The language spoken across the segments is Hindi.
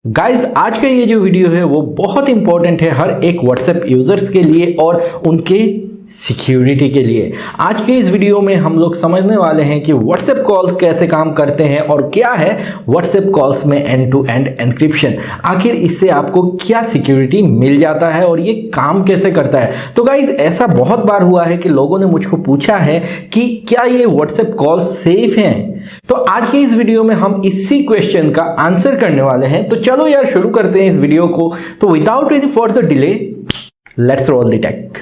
गाइज आज का ये जो वीडियो है वो बहुत इंपॉर्टेंट है हर एक व्हाट्सएप यूजर्स के लिए और उनके सिक्योरिटी के लिए। आज के इस वीडियो में हम लोग समझने वाले हैं कि व्हाट्सएप कॉल्स कैसे काम करते हैं और क्या है व्हाट्सएप कॉल्स में एंड टू एंड एन्क्रिप्शन। आखिर इससे आपको क्या सिक्योरिटी मिल जाता है और ये काम कैसे करता है। तो गाइज ऐसा बहुत बार हुआ है कि लोगों ने मुझको पूछा है कि क्या ये व्हाट्सएप कॉल सेफ हैं। तो आज के इस वीडियो में हम इसी क्वेश्चन का आंसर करने वाले हैं। तो चलो यार शुरू करते हैं इस वीडियो को। तो without any further delay let's roll the take.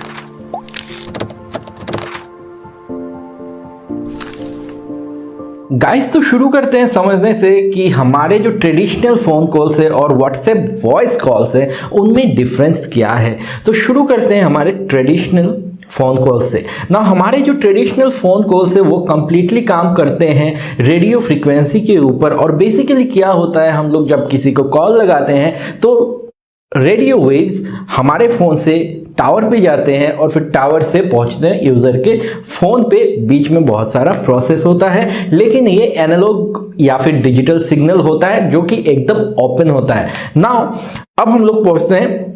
Guys तो शुरू करते हैं समझने से कि हमारे जो ट्रेडिशनल फ़ोन कॉल्स है और व्हाट्सएप वॉइस कॉल्स है उनमें डिफरेंस क्या है। तो शुरू करते हैं हमारे ट्रेडिशनल फ़ोन कॉल से। ना हमारे जो ट्रेडिशनल फ़ोन कॉल्स है वो कम्प्लीटली काम करते हैं रेडियो फ्रीक्वेंसी के ऊपर। और बेसिकली क्या होता है, हम लोग जब किसी को कॉल लगाते हैं तो रेडियो वेव्स हमारे फ़ोन से टावर पे जाते हैं और फिर टावर से पहुंचते हैं यूज़र के फ़ोन पे। बीच में बहुत सारा प्रोसेस होता है, लेकिन ये एनालॉग या फिर डिजिटल सिग्नल होता है जो कि एकदम ओपन होता है। नाउ अब हम लोग पहुंचते हैं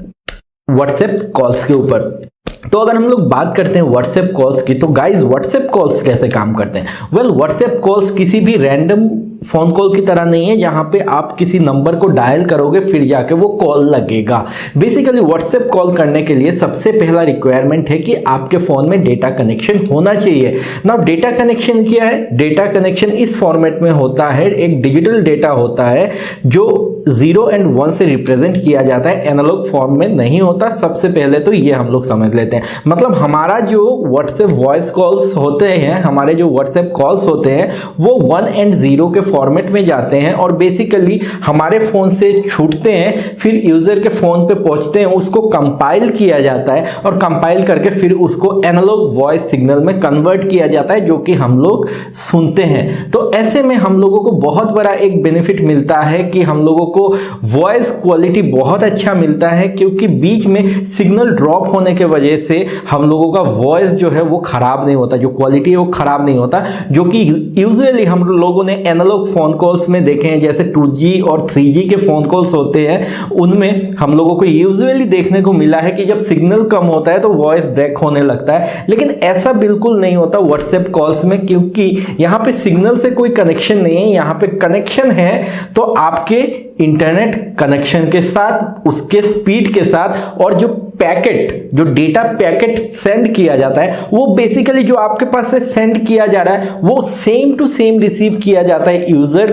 व्हाट्सएप कॉल्स के ऊपर। तो अगर हम लोग बात करते हैं व्हाट्सएप कॉल्स की, तो गाइज व्हाट्सएप कॉल्स कैसे काम करते हैं। वेल व्हाट्सएप कॉल्स किसी भी रैंडम फ़ोन कॉल की तरह नहीं है जहां पे आप किसी नंबर को डायल करोगे फिर जाके वो कॉल लगेगा। बेसिकली व्हाट्सएप कॉल करने के लिए सबसे पहला रिक्वायरमेंट है कि आपके फ़ोन में डेटा कनेक्शन होना चाहिए। नाउ डेटा कनेक्शन क्या है? डेटा कनेक्शन इस फॉर्मेट में होता है, एक डिजिटल डेटा होता है जो 0 एंड 1 से रिप्रेजेंट किया जाता है, एनालॉग फॉर्म में नहीं होता। सबसे पहले तो ये हम लोग समझ लेते हैं। मतलब हमारा जो व्हाट्सएप वॉइस कॉल्स होते हैं, हमारे जो व्हाट्सएप कॉल्स होते हैं वो 1 एंड 0 के फॉर्मेट में जाते हैं और बेसिकली हमारे फ़ोन से छूटते हैं, फिर यूज़र के फ़ोन पे पहुंचते हैं, उसको कंपाइल किया जाता है और कंपाइल करके फिर उसको एनालॉग वॉइस सिग्नल में कन्वर्ट किया जाता है जो कि हम लोग सुनते हैं। तो ऐसे में हम लोगों को बहुत बड़ा एक बेनिफिट मिलता है कि हम लोगों को वॉइस क्वालिटी बहुत अच्छा मिलता है, क्योंकि बीच में सिग्नल ड्रॉप होने के वजह से हम लोगों का वॉइस जो है वो ख़राब नहीं होता, जो क्वालिटी है वो ख़राब नहीं होता, जो कि यूजुअली हम लोगों ने एनालॉग फ़ोन कॉल्स में देखे हैं। जैसे 2G और 3G के फ़ोन कॉल्स होते हैं, उनमें हम लोगों को यूजुअली देखने को मिला है कि जब सिग्नल कम होता है तो वॉइस ब्रेक होने लगता है। लेकिन ऐसा बिल्कुल नहीं होता व्हाट्सएप कॉल्स में, क्योंकि यहाँ पे सिग्नल से कोई कनेक्शन नहीं है। यहाँ पे कनेक्शन है तो आपके इंटरनेट कनेक्शन के साथ, उसके स्पीड के साथ, और जो पैकेट, जो डेटा पैकेट सेंड किया जाता है वो बेसिकली जो आपके पास से सेंड किया जा रहा है वो सेम टू सेम रिसीव किया जाता है यूजर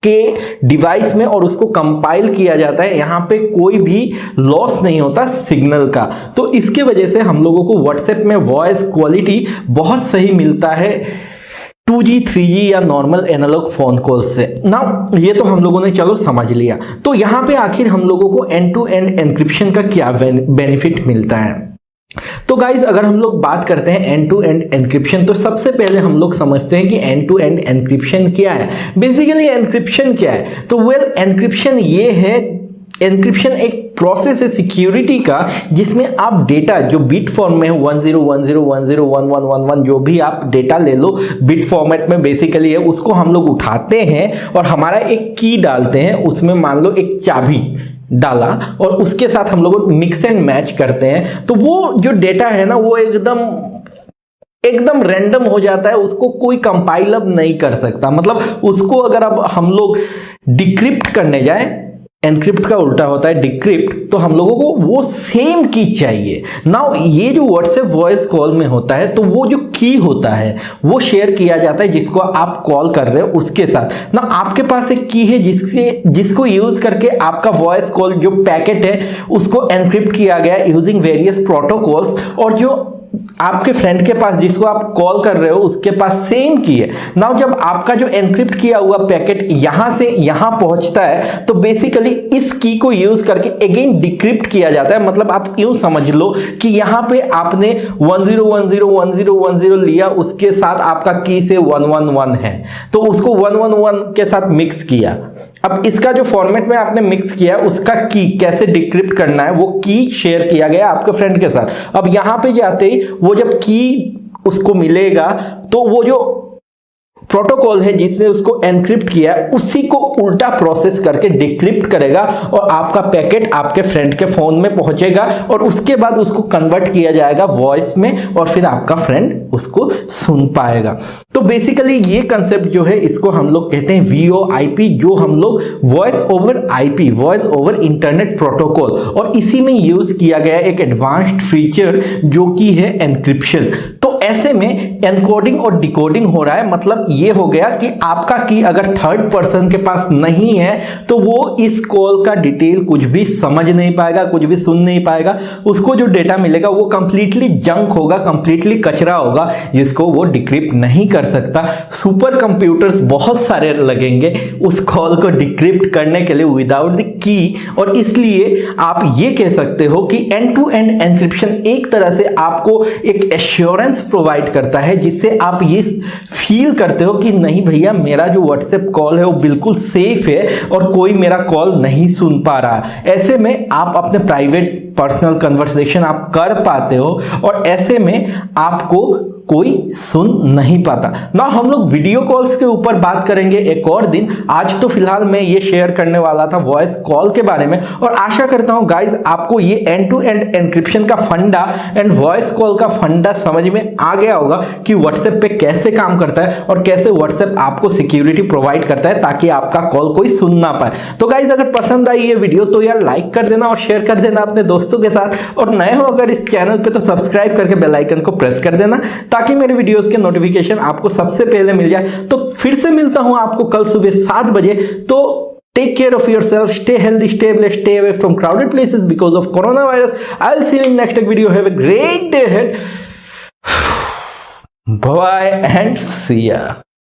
के डिवाइस में और उसको कंपाइल किया जाता है। यहाँ पे कोई भी लॉस नहीं होता सिग्नल का। तो इसके वजह से हम लोगों को व्हाट्सएप में वॉइस क्वालिटी बहुत सही मिलता है 2G 3G या नॉर्मल एनालॉग फ़ोन कॉल्स से। ना ये तो हम लोगों ने चलो समझ लिया। तो यहाँ पे आखिर हम लोगों को एंड टू एंड एन्क्रिप्शन का क्या बेनिफिट मिलता है। तो गाइज अगर हम लोग बात करते हैं एंड टू एंड एन्क्रिप्शन, तो सबसे पहले हम लोग समझते हैं कि एंड टू एंड एन्क्रिप्शन क्या है। बेसिकली एन्क्रिप्शन क्या है? तो वेल एन्क्रिप्शन ये है, एन्क्रिप्शन एक प्रोसेस है सिक्योरिटी का जिसमें आप डेटा जो बिट फॉर्म में है 1010101111 जो भी आप डेटा ले लो बिट फॉर्मेट में बेसिकली है, उसको हम लोग उठाते हैं और हमारा एक की डालते हैं, उसमें मान लो एक चाबी डाला और उसके साथ हम लोग मिक्स एंड मैच करते हैं। तो वो जो डेटा है ना वो एकदम रैंडम हो जाता है, उसको कोई कंपाइल अब नहीं कर सकता। मतलब उसको अगर अब हम लोग डिक्रिप्ट करने जाए, एनक्रिप्ट का उल्टा होता है डिक्रिप्ट, तो हम लोगों को वो सेम की चाहिए। नाउ ये जो व्हाट्सएप वॉइस कॉल में होता है तो वो जो की होता है वो शेयर किया जाता है जिसको आप कॉल कर रहे हो उसके साथ। ना आपके पास एक की है जिसको यूज करके आपका वॉइस कॉल जो पैकेट है उसको एनक्रिप्ट किया गया यूजिंग वेरियस प्रोटोकॉल्स, और जो आपके फ्रेंड के पास जिसको आप कॉल कर रहे हो उसके पास सेम की है। नाउ जब आपका जो एनक्रिप्ट किया हुआ पैकेट यहां से यहां पहुंचता है तो बेसिकली इस की को यूज करके अगेन डिक्रिप्ट किया जाता है। मतलब आप यूं समझ लो कि यहां पे आपने 10101010 लिया, उसके साथ आपका की से 111 है तो उसको 111 के साथ मिक्स किया। अब इसका जो फॉर्मेट में आपने मिक्स किया उसका की कैसे डिक्रिप्ट करना है वो की शेयर किया गया आपके फ्रेंड के साथ। अब यहां पे जाते ही वो जब की उसको मिलेगा तो वो जो प्रोटोकॉल है जिसने उसको एनक्रिप्ट किया है, उसी को उल्टा प्रोसेस करके डिक्रिप्ट करेगा और आपका पैकेट आपके फ्रेंड के फोन में पहुंचेगा और उसके बाद उसको कन्वर्ट किया जाएगा वॉइस में और फिर आपका फ्रेंड उसको सुन पाएगा। तो बेसिकली ये कंसेप्ट जो है इसको हम लोग कहते हैं VoIP, जो हम लोग voice over IP, voice over internet protocol, और इसी में यूज किया गया एक एडवांस्ड फीचर जो कि है एनक्रिप्शन। तो ऐसे में एनकोडिंग और डिकोडिंग हो रहा है, मतलब ये हो गया कि आपका की अगर थर्ड पर्सन के पास नहीं है तो वो इस कॉल का डिटेल कुछ भी समझ नहीं पाएगा, कुछ भी सुन नहीं पाएगा। उसको जो डेटा मिलेगा वो कंप्लीटली जंक होगा, कंप्लीटली कचरा होगा, जिसको वो डिक्रिप्ट नहीं कर सकता। सुपर कंप्यूटर्स बहुत सारे लगेंगे उस कॉल को डिक्रिप्ट करने के लिए विदाउट द की, और इसलिए आप ये कह सकते हो कि एंड टू एंड एनक्रिप्शन एक तरह से आपको एक एश्योरेंस प्रोवाइड करता है, जिससे आप ये फील करते हो कि नहीं भैया मेरा जो व्हाट्सएप कॉल है वो बिल्कुल सेफ है और कोई मेरा कॉल नहीं सुन पा रहा। ऐसे में आप अपने प्राइवेट पर्सनल कन्वर्सेशन आप कर पाते हो और ऐसे में आपको कोई सुन नहीं पाता ना। हम लोग वीडियो कॉल्स के ऊपर बात करेंगे एक और दिन। आज तो फिलहाल मैं ये शेयर करने वाला था वॉइस कॉल के बारे में, और आशा करता हूं गाइज आपको ये एंड टू एंड एनक्रिप्शन का फंडा एंड वॉइस कॉल का फंडा समझ में आ गया होगा कि व्हाट्सएप पे कैसे काम करता है और कैसे व्हाट्सएप आपको सिक्योरिटी प्रोवाइड करता है ताकि आपका कॉल कोई सुन ना पाए। तो गाइज अगर पसंद आई ये वीडियो तो यार लाइक कर देना और शेयर कर देना अपने दोस्तों के साथ, और नए हो अगर इस चैनल पे तो सब्सक्राइब करके बेल आइकन को प्रेस कर देना ताकि मेरे वीडियोस के नोटिफिकेशन आपको सबसे पहले मिल जाए। तो फिर से मिलता हूं आपको कल सुबह 7 बजे। तो take care of yourself, stay healthy, stay blessed, stay away from crowded places because of corona virus. I will see you in next video. Have a great day ahead. Bye and see या।